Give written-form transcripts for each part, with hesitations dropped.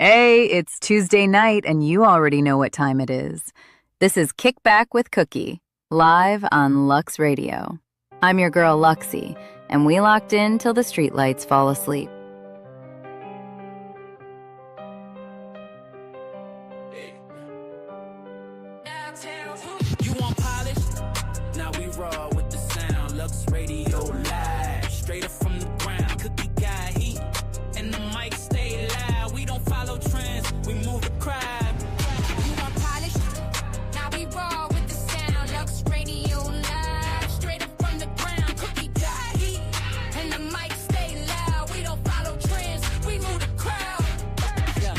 Hey, it's Tuesday night, and you already know what time it is. This is Kick Back with Cookie, live on Lux Radio. I'm your girl, Luxie, and we locked in till the streetlights fall asleep. You want polish? Now we raw with the sound. Lux Radio live, straight up from the ground. Cookie got heat, and the mic stay loud. We don't follow trends, we move the crowd. You want polish? Now we raw with the sound. Lux Radio live, straight up from the ground. Cookie got heat, and the mic stay loud. We don't follow trends, we move the crowd. Yeah.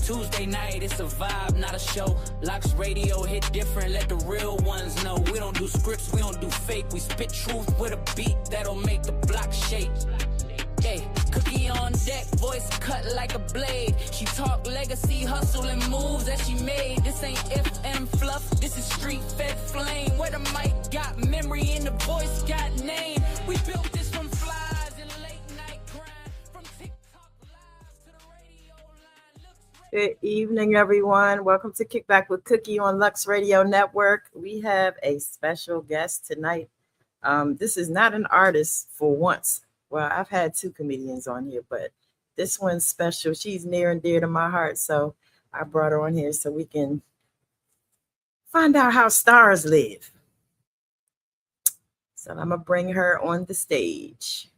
Tuesday night, it's a vibe, not a show. Lux Radio hit different, let the real ones know. We don't do scripts, we don't do fake. We spit truth with a beat that'll make the block shake. Hey, Cookie on deck, voice cut like a blade. She talk legacy, hustle, and moves that she made. This ain't FM fluff, this is street fed flame. Where the mic got memory and the voice got name. We built this from flies and late night grind. From TikTok live to the radio line. Good evening, everyone. Welcome to Kickback with Cookie on Lux Radio Network. We have a special guest tonight. This is not an artist for once. Well, I've had two comedians on here, but this one's special. She's near and dear to my heart, so I brought her on here so we can find out how stars live. So I'm going to bring her on the stage.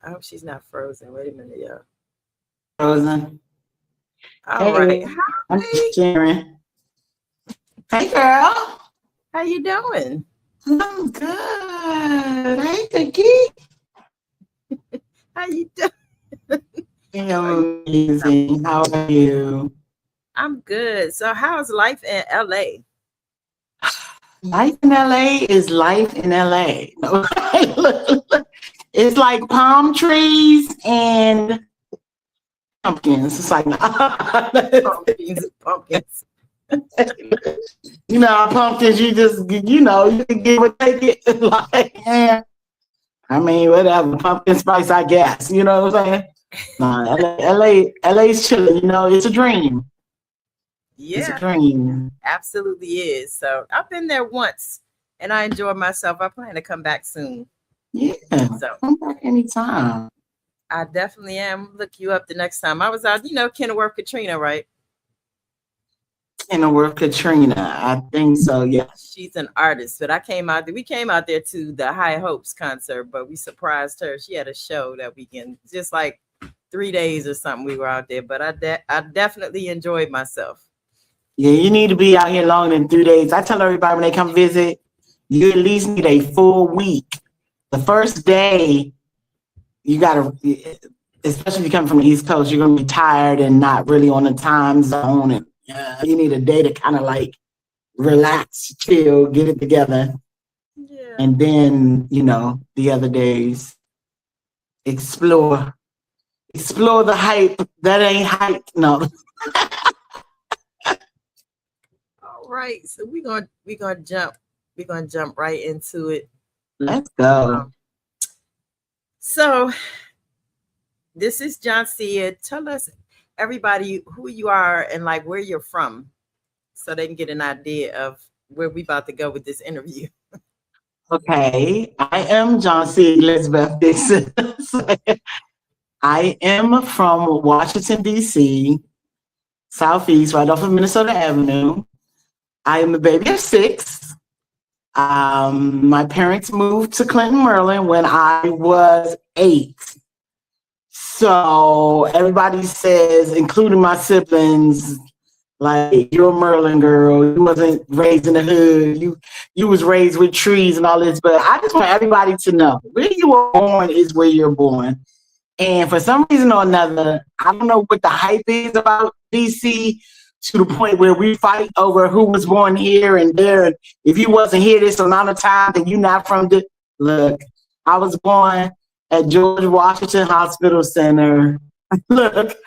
I hope she's not frozen. Wait a minute, y'all. Frozen. All right. I'm Hi. Sharon. Hey, girl. How you doing? I'm good. Hey, Cookie. How you doing? I'm amazing. How are you? I'm good. So how's life in LA? Life in LA is life in LA. It's like palm trees and pumpkins. It's like Pumpkins. you know, pumpkins. You just you can give or take it. Like, yeah. I mean, whatever. Pumpkin spice, I guess. You know what I'm saying? No, LA's chilling. You know, it's a dream. It's a Yeah, dream. absolutely is. So I've been there once and I enjoyed myself. I plan to come back soon. Yeah. So Come back anytime. I definitely am. Look you up the next time. I was out, Kenilworth Katrina, right? Kenilworth Katrina. I think so, yeah. She's an artist, but we came out there to the High Hopes concert, but we surprised her. She had a show that weekend, just like 3 days or something we were out there, but I definitely enjoyed myself. Yeah, you need to be out here longer than 3 days. I tell everybody when they come visit, you at least need a full week. The first day, you gotta, especially if you come from the East Coast, you're gonna be tired and not really on the time zone, and you need a day to kind of like relax, chill, get it together, Yeah. and then the other days explore the hype. That ain't hype, no. All right. So we're gonna jump right into it. Let's go. So this is Joncea. Tell us, everybody, who you are and like where you're from, so they can get an idea of where we about to go with this interview. Okay, I am Joncea Elizabeth Dixon. I am from Washington, D.C., Southeast, right off of Minnesota Avenue. I am the baby of 6. My parents moved to Clinton, Maryland when I was 8. So everybody says, including my siblings, like, you're a Maryland girl. You wasn't raised in the hood. You was raised with trees and all this. But I just want everybody to know, where you were born is where you're born. And for some reason or another, I don't know what the hype is about DC, to the point where we fight over who was born here and there. And if you wasn't here this amount of time, then you're not from the... Look, I was born at George Washington Hospital Center. Look,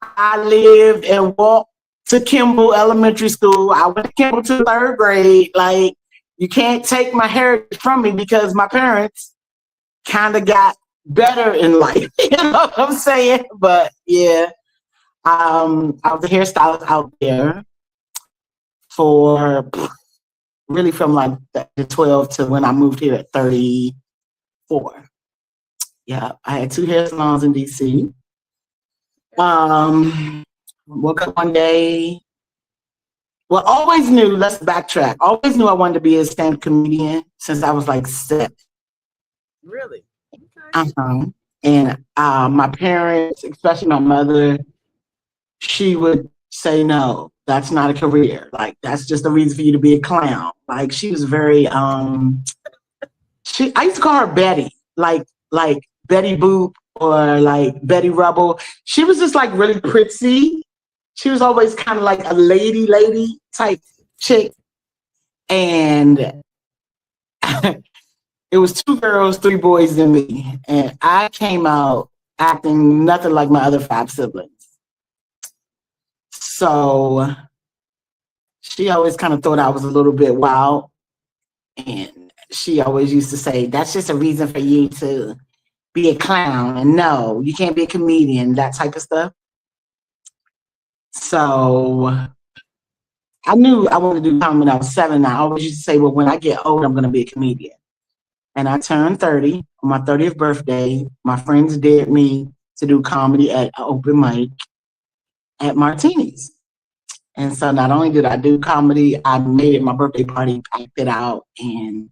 I lived and walked to Kimball Elementary School. I went to Kimball to 3rd grade. Like, you can't take my heritage from me because my parents kind of got better in life. You know what I'm saying? But yeah, I was a hairstylist out there for really from like the 12 to when I moved here at 34. Yeah, I had 2 hair salons in DC. Woke up one day. Well, always knew, let's backtrack. Always knew I wanted to be a stand-up comedian since I was like 7. Really? Okay. Uh-huh. And my parents, especially my mother, she would say, no, that's not a career. Like, that's just a reason for you to be a clown. Like, she was very, I used to call her Betty, like Betty Boop or like Betty Rubble. She was just like really pretty. She was always kind of like a lady type chick. And it was 2 girls, 3 boys, and me. And I came out acting nothing like my other 5 siblings. So she always kind of thought I was a little bit wild. And she always used to say, that's just a reason for you to be a clown. And no, you can't be a comedian, that type of stuff. So I knew I wanted to do comedy when I was 7. I always used to say, well, when I get old, I'm going to be a comedian. And I turned 30 on my 30th birthday. My friends dared me to do comedy at an open mic at Martini's. And so not only did I do comedy, I made it my birthday party, packed it out, and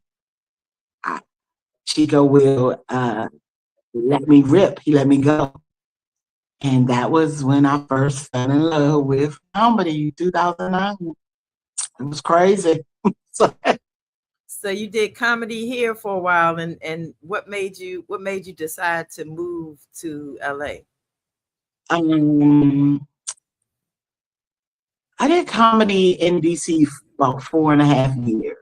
Chico will let me rip. He let me go. And that was when I first fell in love with comedy, 2009. It was crazy. So you did comedy here for a while, and what made you decide to move to LA? I did comedy in DC for about 4.5 years.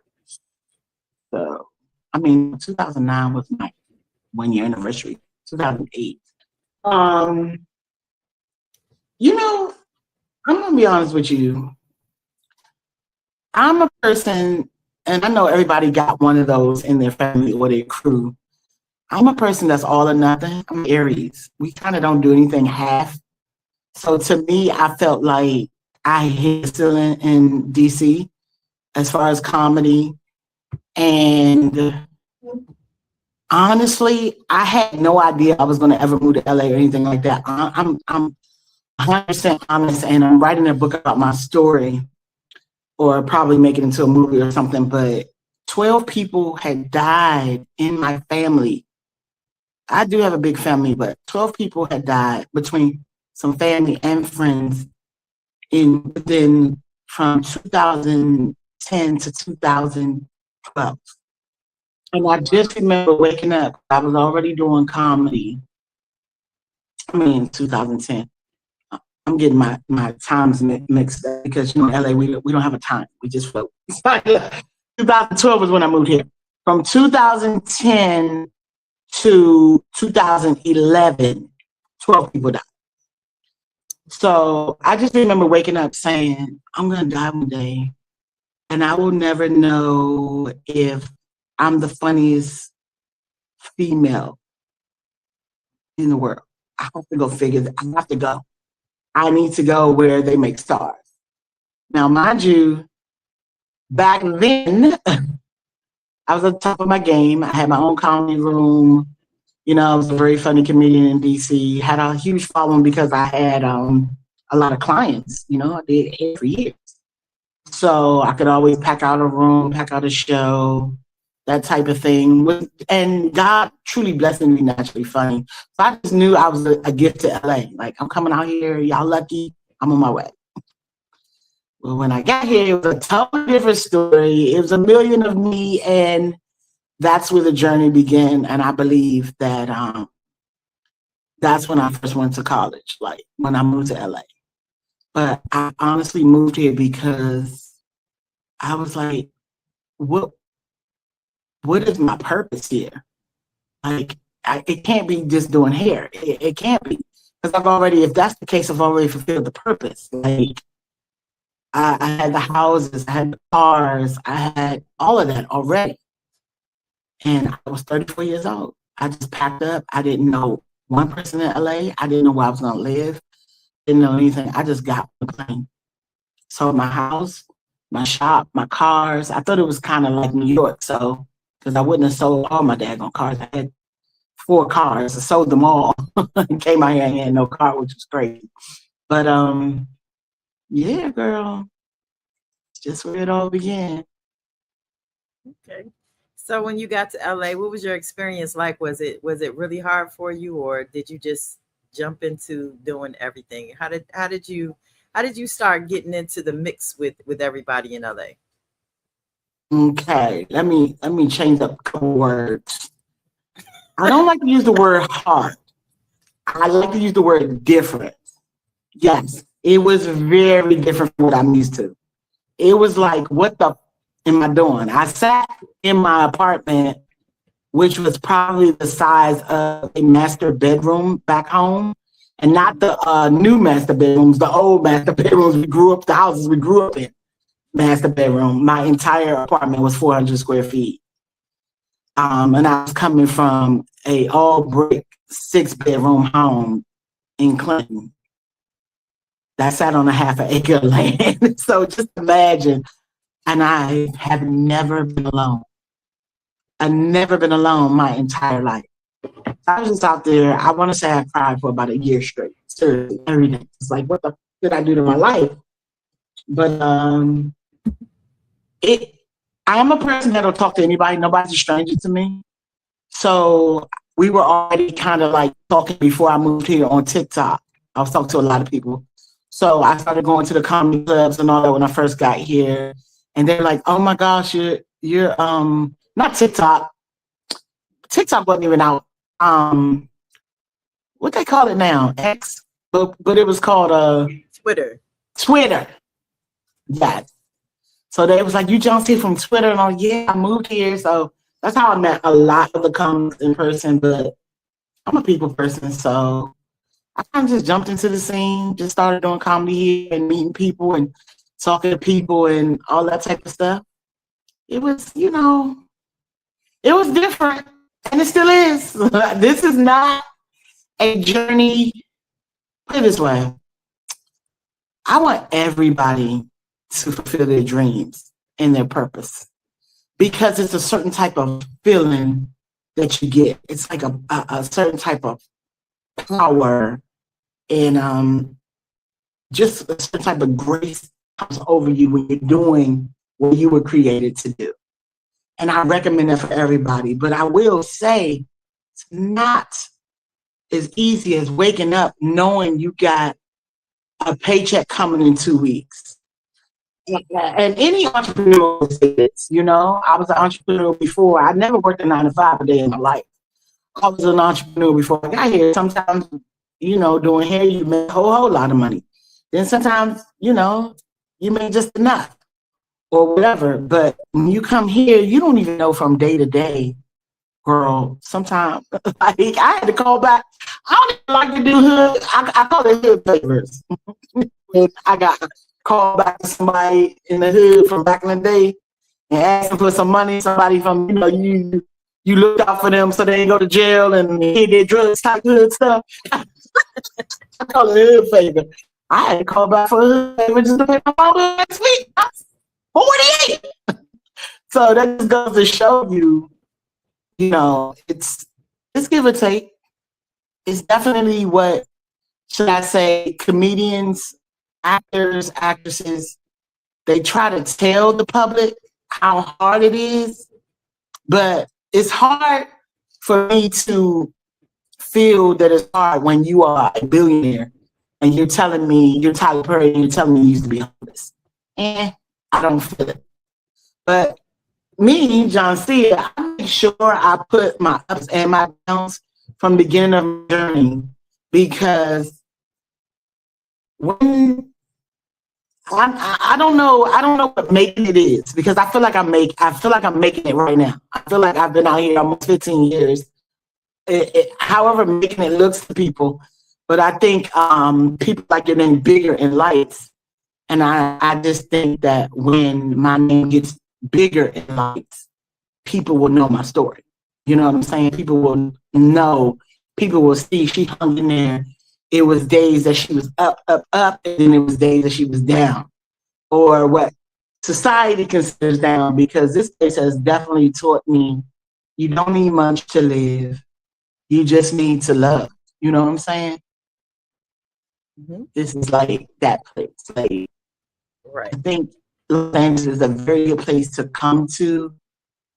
So, 2009 was my 1-year anniversary. 2008. I'm gonna be honest with you. I'm a person, and I know everybody got one of those in their family or their crew. I'm a person that's all or nothing. I'm Aries. We kind of don't do anything half. So to me, I felt like I hit the ceiling in DC as far as comedy. And honestly, I had no idea I was going to ever move to LA or anything like that. I'm 100% honest, and I'm writing a book about my story, or probably make it into a movie or something. But 12 people had died in my family. I do have a big family, but 12 people had died between some family and friends within from 2010 to 2012. And I just remember waking up. I was already doing comedy. 2010. I'm getting my times mixed up because in LA we don't have a time. We just float. 2012 was when I moved here. From 2010 to 2011, 12 people died. So I just remember waking up saying, I'm going to die one day, and I will never know if I'm the funniest female in the world. I have to go figure that. I have to go. I need to go where they make stars. Now, mind you, back then, I was at the top of my game. I had my own comedy room. I was a very funny comedian in DC. Had a huge following because I had a lot of clients. I did hair for years. So I could always pack out a room, pack out a show, that type of thing. And God truly blessed me to be naturally funny. So I just knew I was a gift to LA. Like, I'm coming out here, y'all lucky, I'm on my way. Well, when I got here, it was a totally different story. It was a million of me, and that's where the journey began. And I believe that that's when I first went to college, like when I moved to LA. But I honestly moved here because I was like, what is my purpose here? Like, it can't be just doing hair. It can't be. Because if that's the case, I've already fulfilled the purpose. Like, I had the houses, I had the cars, I had all of that already. And I was 34 years old. I just packed up. I didn't know one person in LA. I didn't know where I was going to live. didn't know anything. I just got on the plane. Sold my house, my shop, my cars. I thought it was kind of like New York, so because I wouldn't have sold all my daggone cars. I had 4 cars. I sold them all and came out here and had no car, which was crazy. But yeah, girl, just where it all began. Okay. So when you got to LA, what was your experience like? Was it really hard for you, or did you just jump into doing everything? How did you start getting into the mix with everybody in LA? Okay, let me change up a couple words. I don't like to use the word hard. I like to use the word different. Yes, it was very different from what I'm used to. It was like, what the am I doing? I sat in my apartment, which was probably the size of a master bedroom back home, and not the new master bedrooms, the old master bedrooms we grew up, the houses we grew up in. Master bedroom. My entire apartment was 400 square feet. And I was coming from a all brick 6-bedroom home in Clinton that sat on a half an acre of land. So just imagine. And I have never been alone. I've never been alone my entire life. I was just out there. I want to say I cried for about a year straight. Seriously, every day. It's like, what the did I do to my life? But it. I'm a person that'll talk to anybody. Nobody's a stranger to me. So we were already kind of like talking before I moved here on TikTok. I was talking to a lot of people. So I started going to the comedy clubs and all that when I first got here. And they're like, oh my gosh, you're not TikTok. TikTok wasn't even out. What they call it now? X. But it was called Twitter. Twitter. Yeah. So they was like, you Joncea from Twitter, and all. Yeah, I moved here. So that's how I met a lot of the comics in person. But I'm a people person, so I kind of just jumped into the scene, just started doing comedy here and meeting people and talking to people and all that type of stuff. It was, it was different, and it still is. This is not a journey. Put it this way, I want everybody to fulfill their dreams and their purpose because it's a certain type of feeling that you get. It's like a certain type of power and just a certain type of grace comes over you when you're doing what you were created to do. And I recommend that for everybody. But I will say it's not as easy as waking up knowing you got a paycheck coming in 2 weeks. And any entrepreneur will say this, I was an entrepreneur before. I never worked a 9 to 5 a day in my life. I was an entrepreneur before I got here. Sometimes, doing hair, you make a whole lot of money. Then sometimes, you make just enough or whatever. But when you come here, you don't even know from day to day, girl. Sometimes I had to call back. I don't even like to do hood. I call it hood favors. I got called back to somebody in the hood from back in the day and asked them for some money. Somebody from, you look out for them so they ain't go to jail and hit their drugs type hood stuff. I call it hood favor. I had to call back for a hood favor just to pay my phone bill next week. I was 48. So that just goes to show you, it's give or take. It's definitely what, should I say, comedians, actors, actresses, they try to tell the public how hard it is, but it's hard for me to feel that it's hard when you are a billionaire and you're telling me, you're Tyler Perry, and you're telling me you used to be homeless. I don't feel it. But me, Joncea, I make sure I put my ups and my downs from the beginning of my journey, because when I don't know what making it is, because I feel like I'm making it right now. I feel like I've been out here almost 15 years. However making it looks to people, but I think people like your name bigger in lights, and I just think that when my name gets bigger in lights, people will know my story. You know what I'm saying? People will know. People will see she hung in there it was days that she was up, and then it was days that she was down, or what society considers down, because this place has definitely taught me you don't need much to live. You just need to love. You know what I'm saying? Mm-hmm. This is like that place. Like, Right. I think Los Angeles is a very good place to come to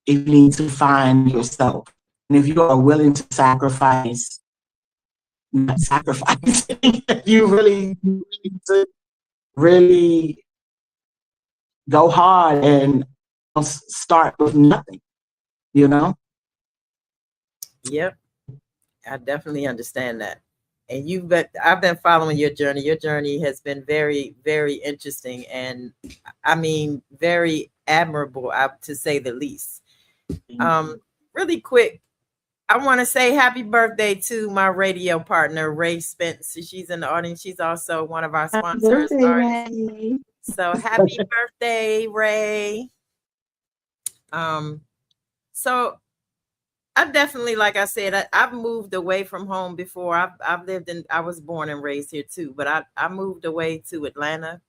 if you need to find yourself. And if you are willing to sacrifice, not sacrifice, you really need to really go hard and start with nothing, you know? Yep. I definitely understand that. And I've been following your journey. Your journey has been very, very interesting, and I mean, very admirable, to say the least. Really quick, I want to say happy birthday to my radio partner, Ray Spence. She's in the audience. She's also one of our sponsors. So happy birthday, Ray. So I definitely, like I said, I've moved away from home before. I was born and raised here too, but I moved away to Atlanta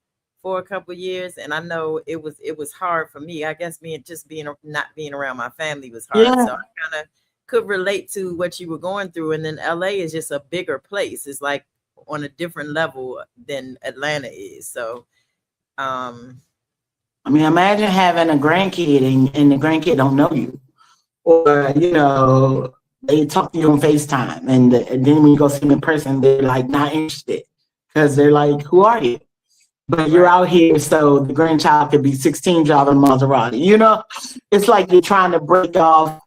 for a couple of years, and I know it was hard for me. I guess not being around my family was hard. Yeah. So I kind of could relate to what you were going through. And then LA is just a bigger place. It's like on a different level than Atlanta is. So I mean, imagine having a grandkid and the grandkid don't know you. Or, you know, they talk to you on FaceTime, and then when you go see them in person, they're like not interested because they're like, who are you? But you're out here, so the grandchild could be 16 driving a Maserati. You know, it's like you're trying to break off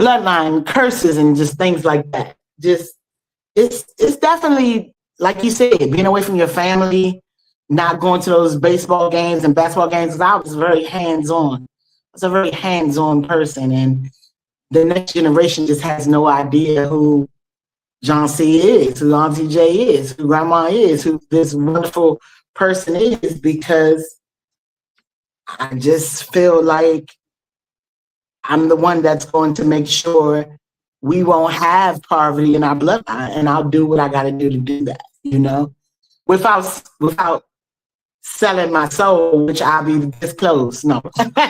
bloodline curses and just things like that. Just it's definitely, like you said, being away from your family, not going to those baseball games and basketball games. I was very hands-on. I was a very hands-on person, and the next generation just has no idea who Joncea is, who Auntie J is, who Grandma is, who this wonderful person is, because I just feel like I'm the one that's going to make sure we won't have poverty in our bloodline, and I'll do what I got to do that, you know, without selling my soul, which I'll be this close. No. And when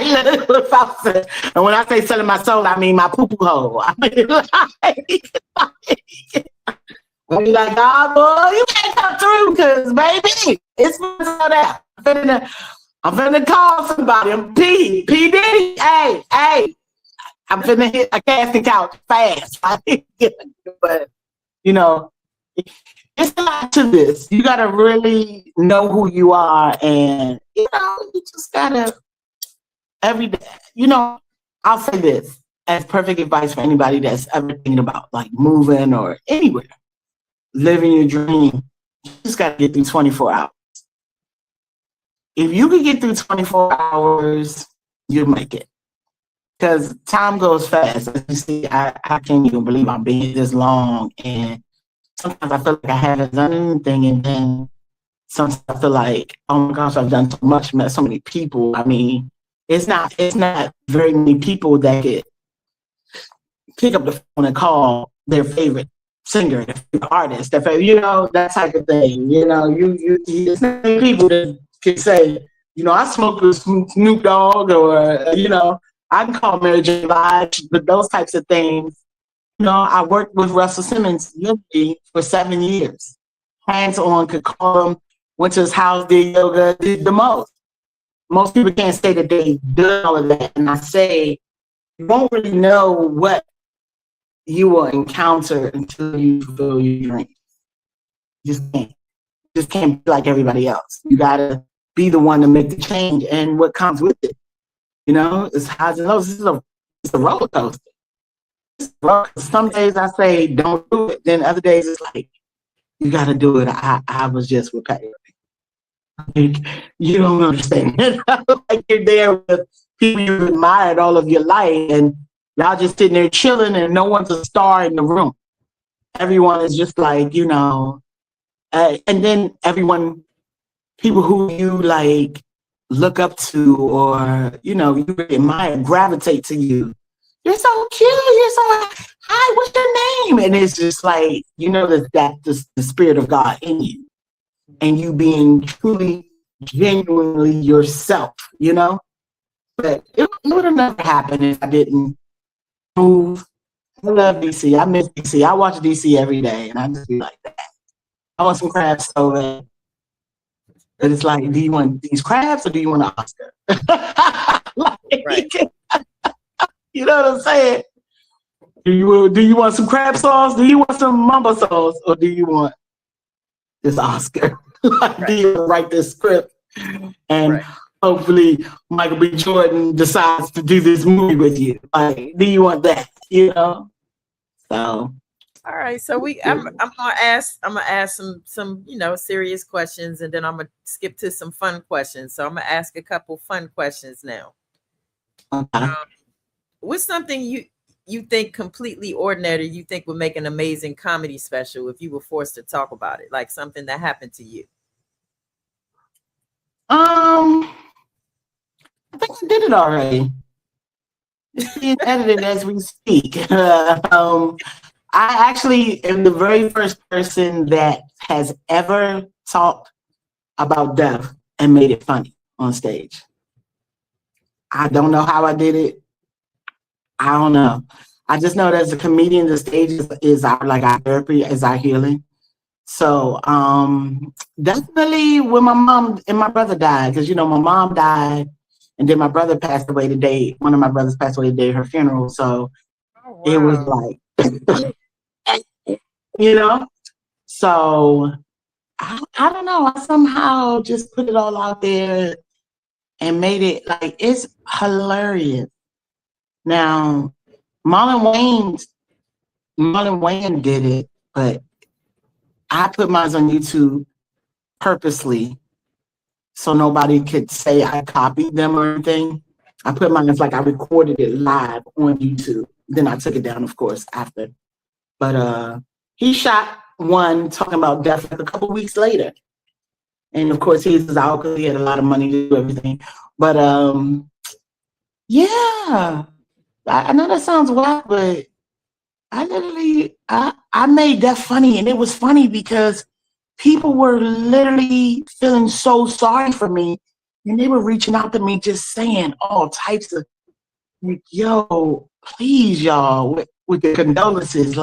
I say selling my soul, I mean my poo-poo hole. I mean, I'll be like, oh, boy, you can't come through, because, baby, it's that. I'm finna call somebody. I'm P. Diddy. Hey. I'm finna hit a casting couch fast. But, you know, it's a lot to this. You got to really know who you are, and, you know, you just got to, every day, you know, I'll say this as perfect advice for anybody that's ever thinking about, like, moving or anywhere. Living your dream, you just got to get through 24 hours. If you can get through 24 hours, you'll make it. Because time goes fast. As you see, I can't even believe I'm being this long. And sometimes I feel like I haven't done anything. And then sometimes I feel like, oh my gosh, I've done so much, met so many people. I mean, it's not very many people that could pick up the phone and call their favorite singer, their favorite artist, their favorite, you know, that type of thing. You know, it's not many people that can say, you know, I smoke with Snoop Dogg, or, you know, I can call Mary J. Blige, but those types of things. You know, I worked with Russell Simmons for 7 years. Hands-on, could call him, went to his house, did yoga, did the most. Most people can't say that they did all of that. And I say, you won't really know what you will encounter until you fulfill your dream. You just can't be like everybody else. You gotta be the one to make the change, and what comes with it. You know, it's highs and lows. It's a roller coaster. Some days I say don't do it, then other days it's like you gotta do it. I was just with Patty. Like, you don't understand. Like, you're there with people you've admired all of your life, and y'all just sitting there chilling, and no one's a star in the room. Everyone is just like, you know, and then people who you like look up to, or, you know, you admire, gravitate to you. you're so cute. You're so hi. What's your name? And it's just like that's the spirit of God in you, and you being truly, genuinely yourself. But it would have never happened if I didn't move. I love DC. I miss DC. I watch DC every day, and I just be like that. I want some crabs so bad. But it's like, do you want these crabs or do you want an Oscar? Right. You know what I'm saying? Do you want some crab sauce? Do you want some mamba sauce? Or do you want this Oscar? Do you write this script? And hopefully Michael B. Jordan decides to do this movie with you. Like, do you want that? So all right, so I'm gonna ask some serious questions, and then I'm gonna skip to some fun questions. So I'm gonna ask a couple fun questions now. okay. What's something you think completely ordinary you think would make an amazing comedy special if you were forced to talk about it, like something that happened to you? I think I did it already. It's being edited as we speak. I actually am the very first person that has ever talked about death and made it funny on stage. I don't know how I did it. I don't know. I just know that as a comedian, the stage is our therapy, is our healing. So definitely when my mom and my brother died, because my mom died, and then my brother passed away today. One of my brothers passed away today at her funeral. So it was like, So I don't know. I somehow just put it all out there and made it like it's hilarious. Now, Marlon Wayne did it, but I put mine on YouTube purposely so nobody could say I copied them or anything. I put mine as I recorded it live on YouTube. Then I took it down, of course, after. But he shot one talking about death a couple weeks later. And of course, he was out because he had a lot of money to do everything. But yeah, I know that sounds wild, but I made that funny. And it was funny because people were literally feeling so sorry for me. And they were reaching out to me just saying all types of, yo, please, y'all, with the condolences,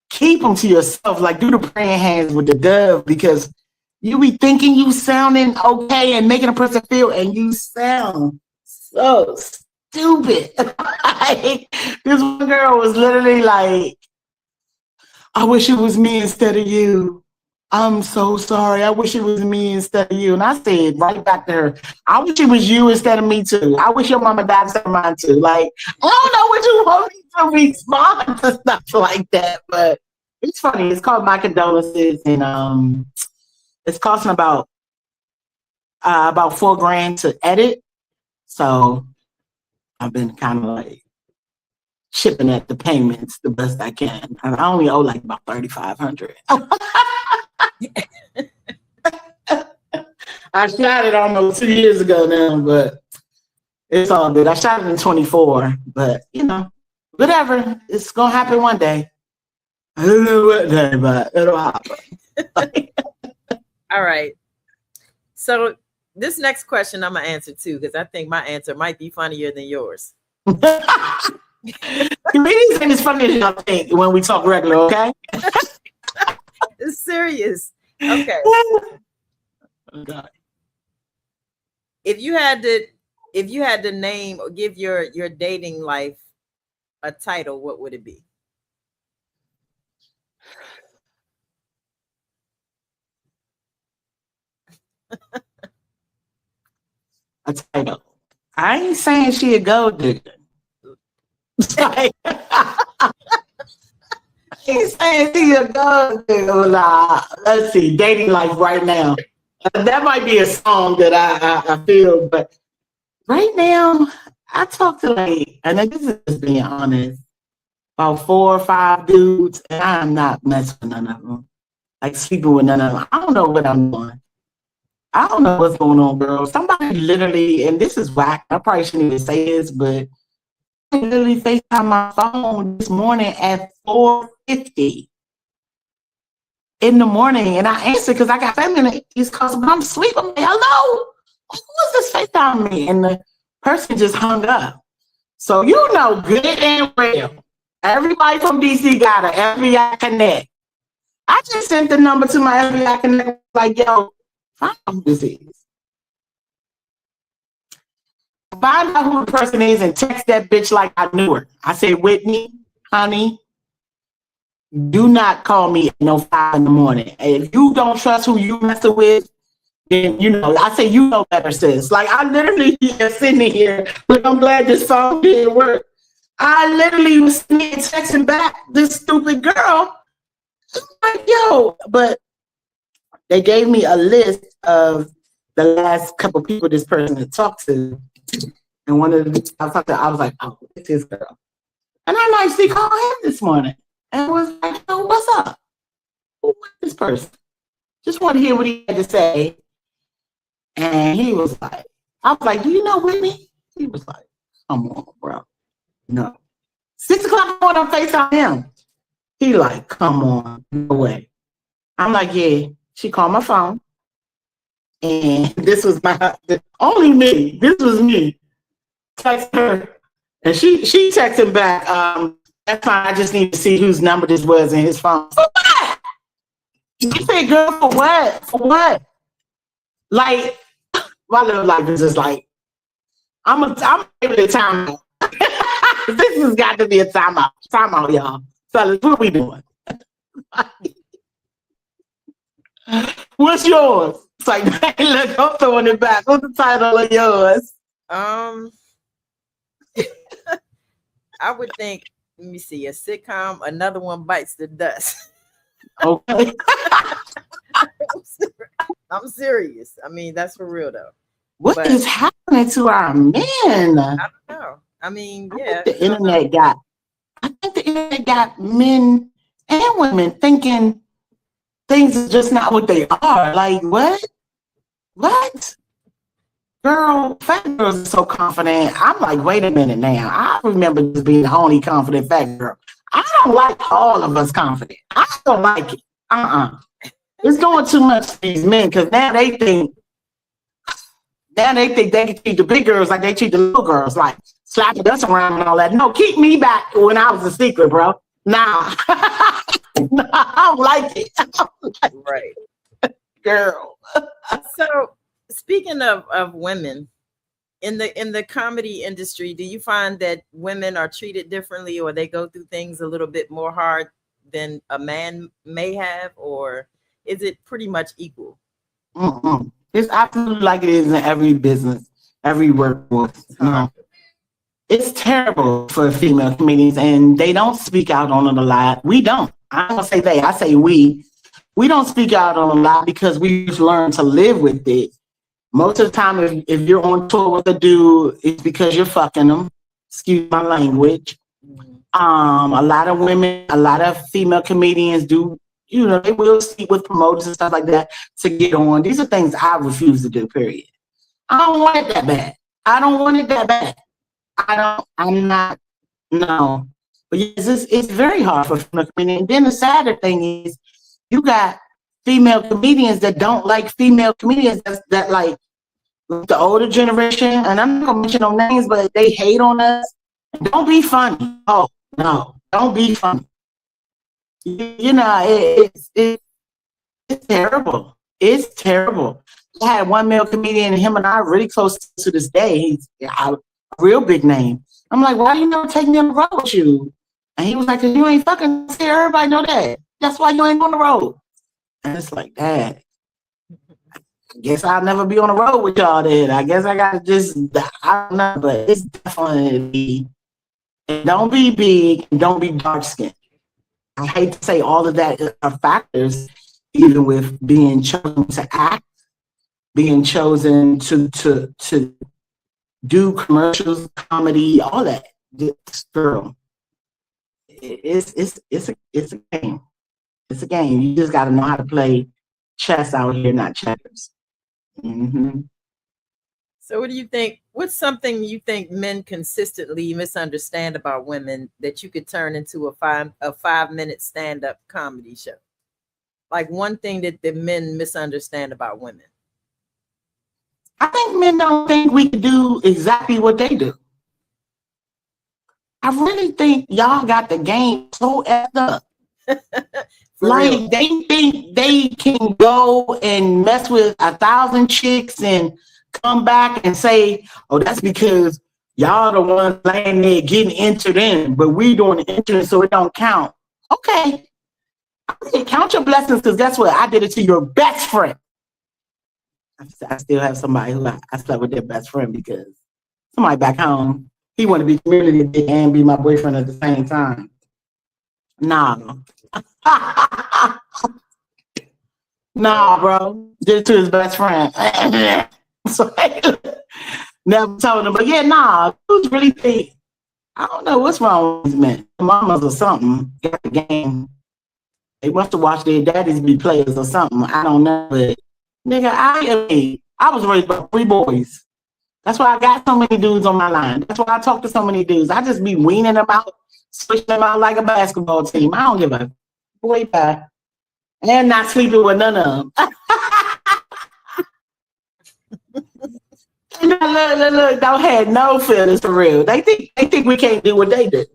keep them to yourself. Do the praying hands with the dove, because you be thinking you sounding okay and making a person feel, and you sound so stupid. This one girl was literally like, I wish it was me instead of you. I'm so sorry. I wish it was me instead of you. And I said right back to her, I wish it was you instead of me too. I wish your mama died instead of mine too. I don't know what you want me to respond to stuff like that, but it's funny. It's called My Condolences, and it's costing about $4,000 to edit. So I've been kind of chipping at the payments the best I can. And I only owe about $3,500. I shot it almost 2 years ago now, but it's all good. I shot it in 24, but whatever. It's gonna happen one day. I don't know what day, but it'll happen. All right. So this next question I'm gonna answer too, because I think my answer might be funnier than yours. Comedians ain't as funny as y'all think when we talk regular, okay? It's serious. Okay. Oh, God. If you had to name or give your dating life a title, what would it be? A title. I ain't saying she a gold digger. I ain't saying she a gold digger. Nah, let's see, dating life right now. That might be a song that I feel, but right now I talk to and this is just being honest, about 4 or 5 dudes, and I'm not messing with none of them. Sleeping with none of them. I don't know what I'm doing. I don't know what's going on, girl. Somebody literally, and this is whack, I probably shouldn't even say this, but literally FaceTime my phone this morning at 4:50 in the morning, and I answered because I got family in the East Coast, but I'm asleep. I'm like, hello, who is this FaceTime me? And the person just hung up. So you know good and well, everybody from DC got an FBI Connect. I just sent the number to my FBI Connect, like, yo, find out who this is. Find out who the person is and text that bitch like I knew her. I said, Whitney, honey, do not call me at no 5 in the morning. If you don't trust who you messing with, then you know, I say you know better, sis. Like I literally am sitting here, but I'm glad this phone didn't work. I literally was texting back this stupid girl. I'm like, yo, but they gave me a list of the last couple people this person had talked to. And one of the I was like, oh, it's his girl. And I nicely called him this morning and was like, yo, what's up? Who is this person? Just want to hear what he had to say. And he was like, I was like, do you know Whitney? He was like, come on, bro. No. 6 o'clock on FaceTime him. He like, come on, no way. I'm like, yeah. She called my phone. And this was only me. This was me. Text her. And she texted back, that's fine. I just need to see whose number this was in his phone. For what? You say, girl, for what? For what? Like, my little life is just like, I'm able to time out. This has got to be a timeout. Timeout, y'all. So what are we doing? What's yours? It's like, hey, look, I'm throwing it back. What's the title of yours? I would think, let me see, a sitcom, Another One Bites the Dust. Okay. I'm serious. I mean, that's for real though. What is happening to our men? I don't know. I mean, yeah. I think the internet got men and women thinking things are just not what they are. Like, what? What? Girl, fat girls are so confident. I'm like, wait a minute now. I remember just being the only confident fat girl. I don't like all of us confident. I don't like it. It's going too much for these men because now they think they can treat the big girls like they treat the little girls, like slapping us around and all that. No, keep me back when I was a secret, bro. Nah. No, I don't like it. Right. Girl. So speaking of women, in the comedy industry, do you find that women are treated differently or they go through things a little bit more hard than a man may have, or is it pretty much equal? Mm-mm. It's absolutely like it is in every business, every workforce. No. It's terrible for female comedians, and they don't speak out on it a lot. We don't. I don't say they. I say we. We don't speak out on a lot because we've learned to live with it. Most of the time, if you're on tour with a dude, it's because you're fucking them. Excuse my language. A lot of women, a lot of female comedians do, you know, they will sleep with promoters and stuff like that to get on. These are things I refuse to do, period. I don't want it that bad. I don't want it that bad. I'm not, no. But yes, it's very hard for female comedians. And then the sadder thing is, you got female comedians that don't like female comedians that like the older generation, and I'm not gonna mention no names, but they hate on us. Don't be funny. Oh, no, don't be funny. You know, it's terrible. It's terrible. I had one male comedian, and him and I are really close to this day. He's a real big name. I'm like, why you never take me on the road with you? And he was like, cause you ain't fucking here. Everybody know that. That's why you ain't on the road. And it's like, Dad, I guess I'll never be on the road with y'all then. I guess I gotta just, I don't know, but it's definitely, and don't be big, and don't be dark skinned. I hate to say all of that are factors, even with being chosen to act, being chosen to do commercials, comedy, all that. Girl, it's a game. It's a game. You just got to know how to play chess out here, not checkers. Mm-hmm. So what do What's something you think men consistently misunderstand about women that you could turn into a 5 minute stand up comedy show? Like one thing that the men misunderstand about women. I think men don't think we can do exactly what they do. I really think y'all got the game so effed up. Like they think they can go and mess with 1,000 chicks and come back and say, "Oh, that's because y'all the ones laying there getting entered in, but we doing the entering, so it don't count." Okay, count your blessings, because guess what? I did it to your best friend. I still have somebody who I slept with their best friend because somebody back home, he wanted to be community and be my boyfriend at the same time. Nah. Nah, bro. Did it to his best friend. So never told him. But yeah, nah. Dudes really think, I don't know what's wrong with these men. Mamas or something got the game. They must have watched their daddies be players or something. I don't know. But nigga, I was raised by 3 boys. That's why I got so many dudes on my line. That's why I talk to so many dudes. I just be weaning them out, switching them out like a basketball team. I don't give a boy bye. And not sleeping with none of them. Look, don't have no feelings for real. They think we can't do what they do.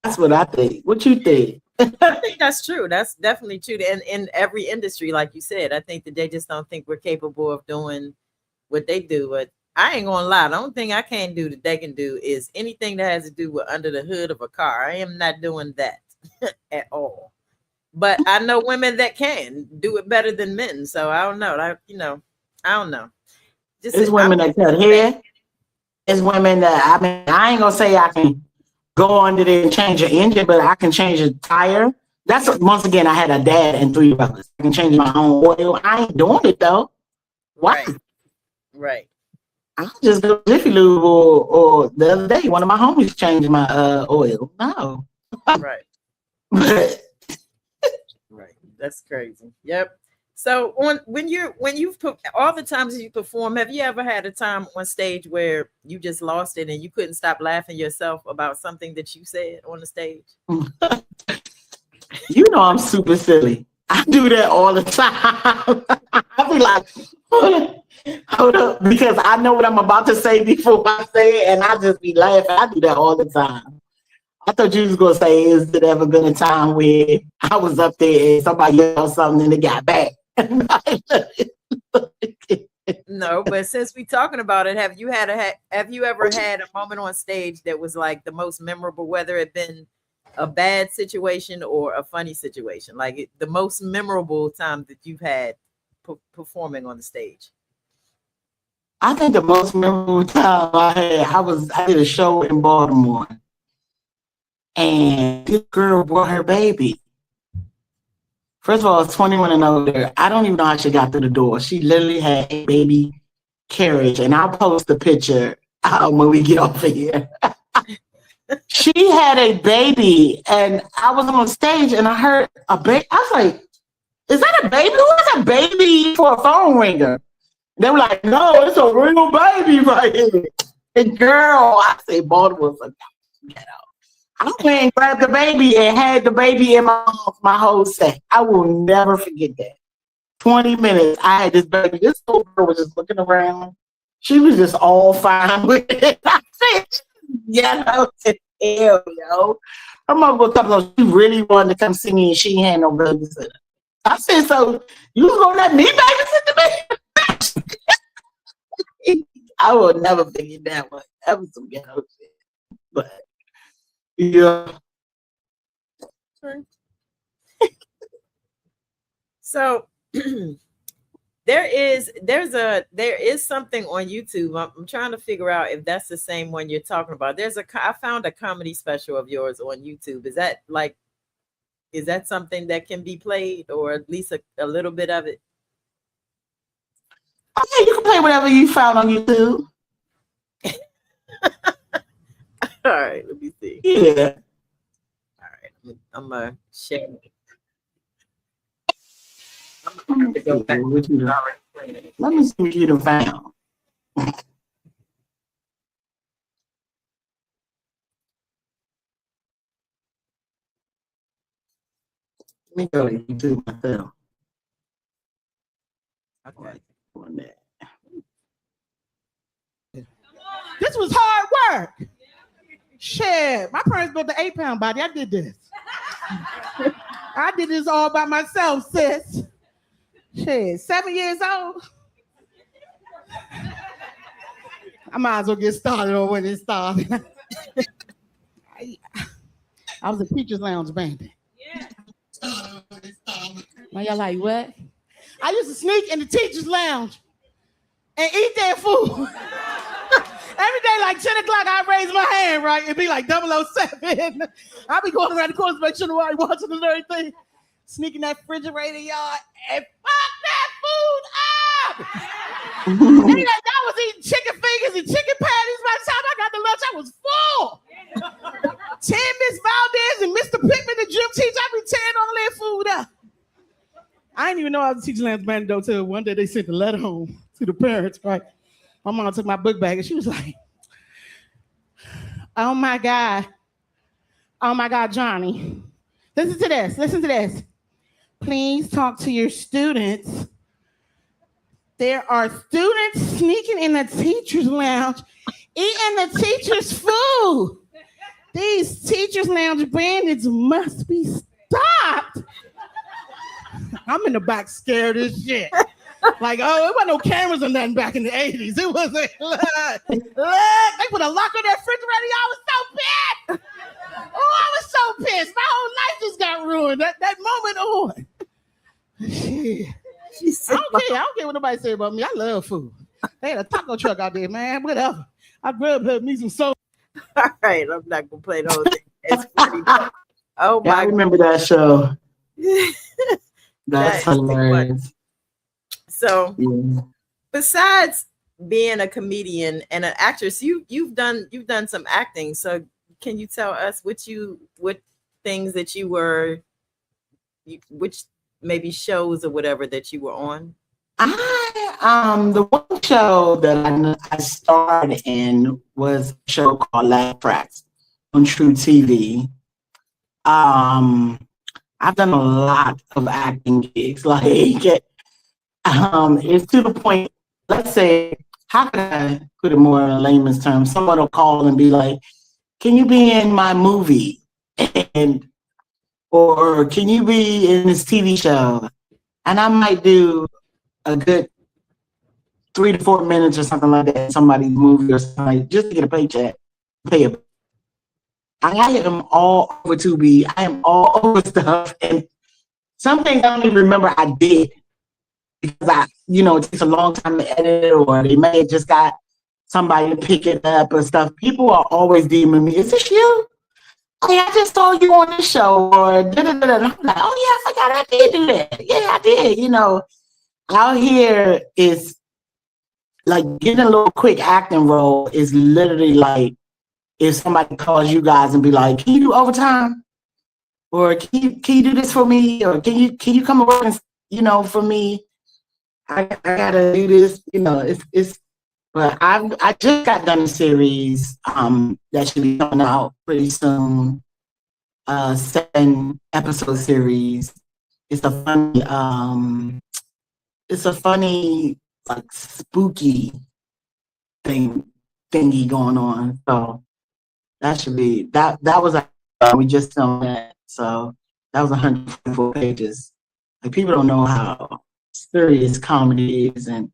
That's what I think. What you think? I think that's true. That's definitely true. And in every industry, like you said, I think that they just don't think we're capable of doing what they do. But I ain't gonna lie. The only thing I can't do that they can do is anything that has to do with under the hood of a car. I am not doing that at all. But I know women that can do it better than men. So I don't know. I don't know. It's women that cut hair. It's women that, I ain't gonna say I can go under there and change an engine, but I can change a tire. That's once again, I had a dad and 3 brothers. I can change my own oil. I ain't doing it though. Why? Right. I just go to Jiffy Lube or the other day, one of my homies changed my oil. No. Right. But right. That's crazy. Yep. So when you've put all the times you perform, have you ever had a time on stage where you just lost it and you couldn't stop laughing yourself about something that you said on the stage? You know I'm super silly. I do that all the time. I be like, hold up, because I know what I'm about to say before I say it, and I just be laughing. I do that all the time. I thought you was gonna say, is it ever been a time where I was up there and somebody yelled something and it got back? No, but since we're talking about it, have you ever had a moment on stage that was like the most memorable, whether it been a bad situation or a funny situation, like the most memorable time that you've had performing on the stage? I think the most memorable time I did a show in Baltimore, and this girl brought her baby. First of all, it's 21 and older. I don't even know how she got through the door. She literally had a baby carriage, and I'll post the picture when we get off of here. She had a baby, and I was on stage, and I heard a baby. I was like, is that a baby? Who has a baby for a phone ringer? They were like, no, it's a real baby right here. And girl, I say Baltimore's a ghetto. I went and grabbed the baby and had the baby in my arms my whole set. I will never forget that. 20 minutes, I had this baby. This little girl was just looking around. She was just all fine with it. I said, ghetto to hell, yo. Her mother was talking about she really wanted to come see me and she ain't had no babysitter. I said, so you was gonna let me babysit the baby? I will never forget that one. That was some ghetto shit. But yeah. So there is something on YouTube. I'm trying to figure out if that's the same one you're talking about. I found a comedy special of yours on YouTube. Is that something that can be played, or at least a little bit of it? Okay, you can play whatever you found on YouTube. All right, let me see. Yeah. All right, I'm gonna share. Let me see what you done found. Let me go to YouTube myself. Okay. On that. This was hard work. Shit, my parents built the 8-pound body. I did this. I did this all by myself, sis. Shit, 7 years old. I might as well get started on when it started. I was a teacher's lounge bandit. Yeah. Now y'all like, what? I used to sneak in the teacher's lounge and eat their food. Every day, like 10 o'clock, I'd raise my hand, right? It'd be like 007. I'd be going around the corners to make sure nobody watching and everything. Sneaking that refrigerator, y'all, and fuck that food up! I was eating chicken fingers and chicken patties. By the time I got to lunch, I was full. Tim, Miss Valdez, and Mr. Pickman, the gym teacher, I be tearing all that food up. I didn't even know I was a teacher last man though till one day they sent a letter home to the parents, right? My mom took my book bag and she was like, oh my God, Johnny. Listen to this. Please talk to your students. There are students sneaking in the teacher's lounge, eating the teacher's food. These teacher's lounge bandits must be stopped. I'm in the back scared as shit. Like, oh, there wasn't no cameras or nothing back in the 80s. It was like, look, they put a lock on that refrigerator. I was so pissed. Oh, I was so pissed. My whole life just got ruined. That moment on. Shit. I don't care what nobody say about me. I love food. They had a taco truck out there, man. Whatever. I grabbed me some soda. All right, I'm not gonna play the whole thing. It's funny. Oh my! I remember that show. That That's hilarious. So, besides being a comedian and an actress, you've done some acting. So, can you tell us what things that you were, which maybe shows or whatever that you were on? The one show that I starred in was a show called Laugh Tracks on True TV. I've done a lot of acting gigs. Like, it's to the point. Let's say, how can I put it more in layman's terms? Someone will call and be like, "Can you be in my movie?" or "Can you be in this TV show?" And I might do a good 3 to 4 minutes or something like that in somebody's movie or something, like, just to get a paycheck. I am all over Tubi. I am all over stuff. And some things I don't even remember I did because it takes a long time to edit, or they may have just got somebody to pick it up or stuff. People are always DMing me, "Is this you? Hey, I just saw you on this show," or da-da-da-da. And I'm like, "Oh yeah, I forgot I did do that. Yeah, I did." Out here is like getting a little quick acting role is literally like if somebody calls you guys and be like, "Can you do overtime? Or can you do this for me? Or can you come and work and, for me? I gotta do this." It's but I just got done a series that should be coming out pretty soon. 7-episode series. It's a funny like spooky thingy going on. So that should be that was we just filmed that. So that was 144 pages. Like, people don't know how serious comedy is, and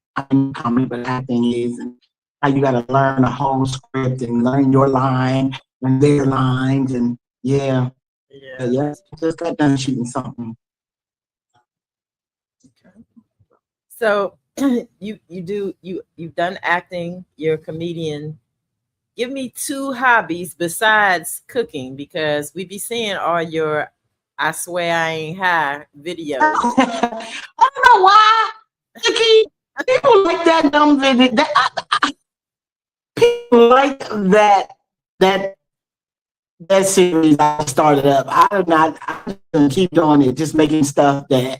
comedy, but acting is, and how you got to learn a whole script and learn your line and their lines, and yeah. Just got done shooting something. Okay. So you've done acting. You're a comedian. Give me 2 hobbies besides cooking, because we be seeing all your "I swear I ain't high" videos. I don't know why. People like that dumb video. People like that series I started up. I just keep doing it, just making stuff that,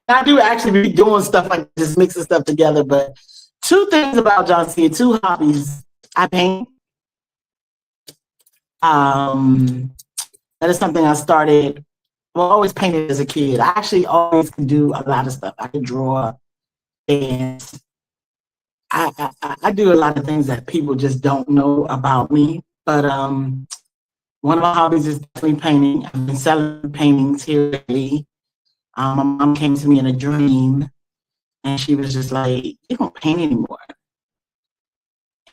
I do actually be doing stuff like just mixing stuff together. But 2 things about Joncea, 2 hobbies. I paint. That is something I started well, I always painted as a kid. I actually always could do a lot of stuff. I could draw, dance. I do a lot of things that people just don't know about me. But one of my hobbies is definitely painting. I've been selling paintings here lately. My mom came to me in a dream, and she was just like, "You don't paint anymore."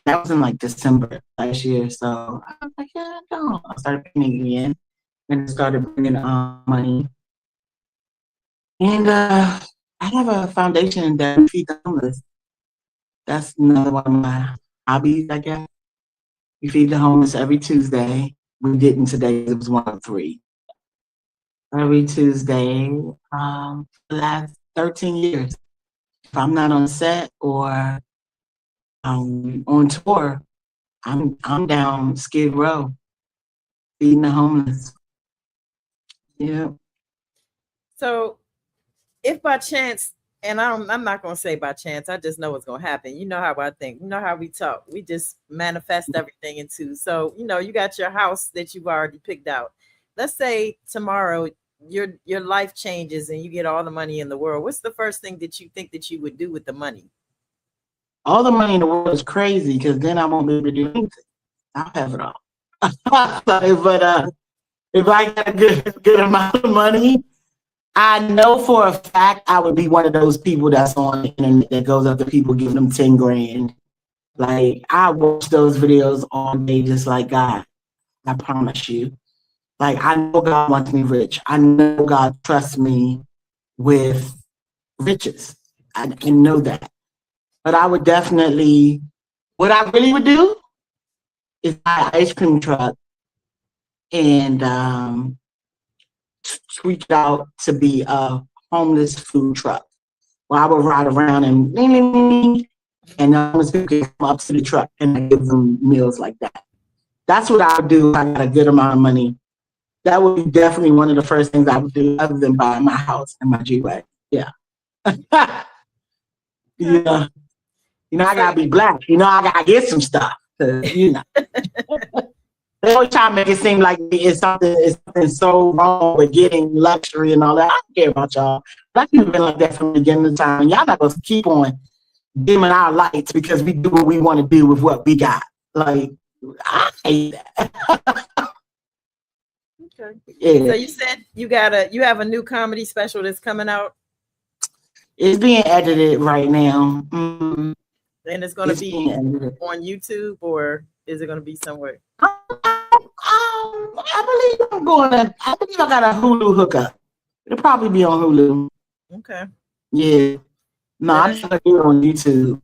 That was in like December last year. So I was like, "Yeah, I don't." I started painting again, and it started bringing money. And I have a foundation that feeds the homeless. That's another one of my hobbies, I guess. We feed the homeless every Tuesday. We didn't today. It was 103. Every Tuesday for the last 13 years. If I'm not on set or on tour, I'm down Skid Row feeding the homeless. Yeah. So if by chance, and I'm not gonna say by chance, I just know what's gonna happen. You know how I think, you know how we talk. We just manifest everything into. So, you got your house that you've already picked out. Let's say tomorrow your life changes and you get all the money in the world. What's the first thing that you think that you would do with the money? All the money in the world is crazy because then I won't be able to do anything. I'll have it all. But if I got a good amount of money, I know for a fact I would be one of those people that's on the internet that goes up to people giving them 10 grand. Like I watch those videos all day, just like God. I promise you. Like I know God wants me rich. I know God trusts me with riches. I know that. But I would definitely, what I really would do is buy an ice cream truck and switch it out to be a homeless food truck. Where I would ride around and the homeless people can come up to the truck and I give them meals like that. That's what I would do if I got a good amount of money. That would be definitely one of the first things I would do other than buying my house and my G-Wagon. Yeah. Yeah. I gotta be black. I gotta get some stuff. They always try to make it seem like it's something so wrong with getting luxury and all that. I don't care about y'all. Black people been like that from the beginning of time. Y'all not gonna keep on dimming our lights because we do what we want to do with what we got. Like, I hate that. Okay. Yeah. So you said you have a new comedy special that's coming out. It's being edited right now. And it's going to be on YouTube, or is it going to be somewhere? I believe I got a Hulu hookup. It'll probably be on Hulu. Okay. Yeah. No, I'm just gonna do it on YouTube.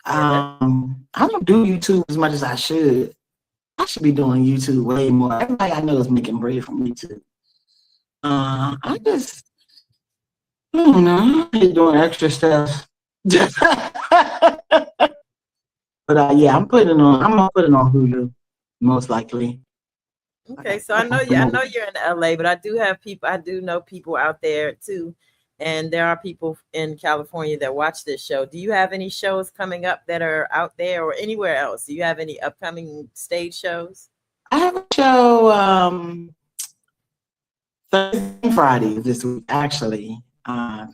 Yeah, I don't do YouTube as much as I should. I should be doing YouTube way more. Everybody I know is making bread from YouTube. I don't know. I'm just doing extra stuff. But yeah, I'm gonna put it on Hulu, most likely. Okay, so I know you're in LA, but I do know people out there too. And there are people in California that watch this show. Do you have any shows coming up that are out there or anywhere else? Do you have any upcoming stage shows? I have a show Thursday and Friday this week, actually.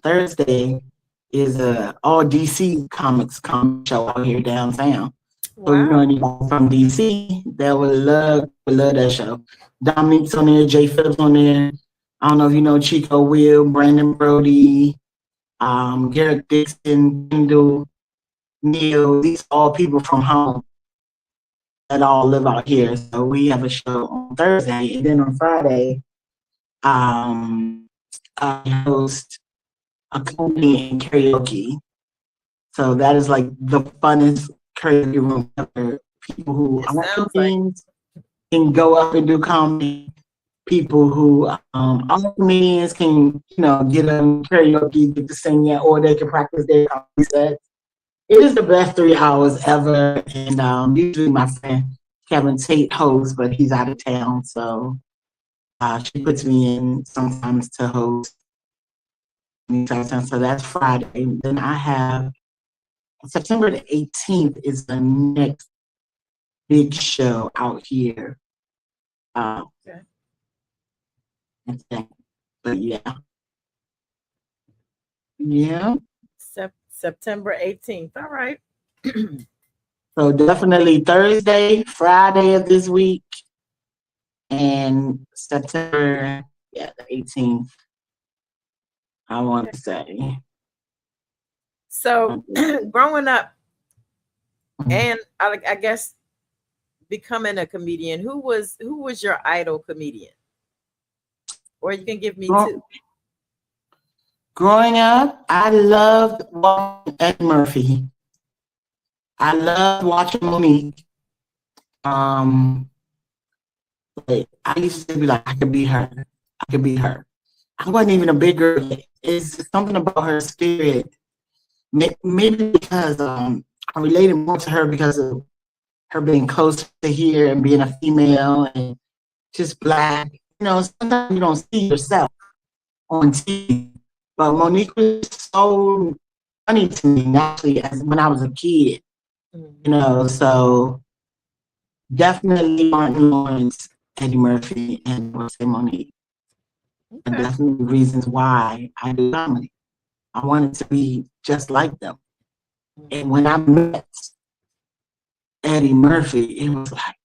Thursday is a all DC comics show out here downtown. Wow. So anybody from DC that would love that show. Dominique's on there, Jay Phillips on there. I don't know if you know Chico Will, Brandon Brody, Garrett Dixon, Kendall, Neil. These are all people from home that all live out here. So we have a show on Thursday, and then on Friday, I host a comedy and karaoke. So that is like the funnest karaoke room ever. People who are comedians can go up and do comedy. People who are comedians can, get them karaoke, get to sing it, or they can practice their comedy sets. It is the best 3 hours ever. And usually my friend Kevin Tate hosts, but he's out of town. So she puts me in sometimes to host. So that's Friday. Then I have September the 18th is the next big show out here. Okay. But yeah. September 18th. All right. So definitely Thursday, Friday of this week, and September, the 18th. I want to say. So growing up, and I guess becoming a comedian, who was your idol comedian? Or you can give me two. Growing up, I loved watching Eddie Murphy. I loved watching Monique. Like, I used to be like, I could be her. I could be her. I wasn't even a big girl yet. It's something about her spirit. Maybe because I related more to her because of her being close to here and being a female and just Black. You know, sometimes you don't see yourself on TV. But Monique was so funny to me naturally as when I was a kid. You know, so definitely Martin Lawrence, Eddie Murphy, and I would say Monique. And definitely reasons why I do comedy. I wanted to be just like them. And when I met Eddie Murphy, it was like,